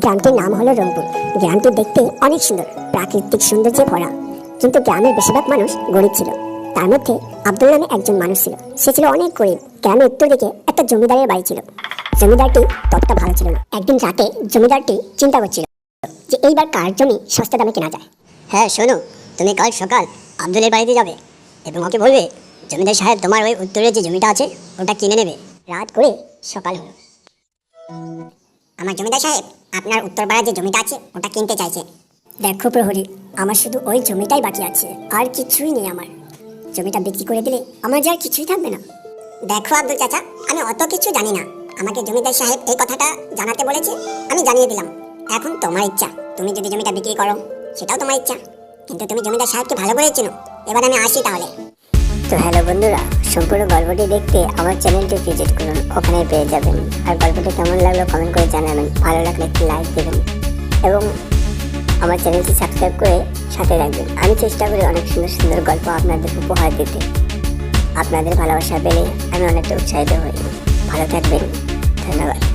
গ্রামটির নাম হলো রংপুর। গ্রামটি দেখতে অনেক সুন্দর, প্রাকৃতিক সৌন্দর্যে ভরা। কিন্তু গ্রামের বেশিরভাগ মানুষ গরিব ছিল। তার মধ্যে আব্দুল নামে একজন মানুষ ছিল। সে ছিল অনেক গরিব। গ্রামের উত্তর দিকে একটা জমিদারের বাড়ি ছিল। জমিদারটি ততটা ভালো ছিল না। একদিন রাতে জমিদারটি চিন্তা করছিল যে এইবার কার জমি সস্তা দামে কেনা যায়। হ্যাঁ শোনো, তুমি কাল সকাল আব্দুলের বাড়িতে যাবে এবং ওকে বলবে জমিদার সাহেব তোমার ওই উত্তরে যে জমিটা আছে ওটা কিনে নেবে। রাত করে সকাল হলো। আমার জমিদার সাহেব আপনার উত্তরপাড়ার যে জমিটা আছে ওটা কিনতে চাইছে। দেখো প্রহরী, আমার শুধু ওই জমিটাই বাকি আছে, আর কিছুই নেই। আমার জমিটা বিক্রি করে দিলে আমার যে আর কিছুই থাকবে না। দেখো আব্দুল চাচা, আমি অত কিছু জানি না। আমাকে জমিদার সাহেব এই কথাটা জানাতে বলেছে, আমি জানিয়ে দিলাম। এখন তোমার ইচ্ছা, তুমি যদি জমিটা বিক্রি করো সেটাও তোমার ইচ্ছা, কিন্তু তুমি জমিদার সাহেবকে ভালো করে চেনো। এবার আমি আসি তাহলে। তো হ্যালো বন্ধুরা, সম্পূর্ণ গল্পটি দেখতে আমার চ্যানেলটি ভিজিট করুন, ওখানে পেয়ে যাবেন। আর গল্পটি কেমন লাগলো কমেন্ট করে জানাবেন। ভালো লাগলে একটি লাইক দেবেন এবং আমার চ্যানেলটি সাবস্ক্রাইব করে সাথে রাখবেন। আমি চেষ্টা করি অনেক সুন্দর সুন্দর গল্প আপনাদের উপহার দিতে। আপনাদের ভালোবাসা পেলে আমি অনেকটা উৎসাহিত হই। ভালো থাকবেন, ধন্যবাদ।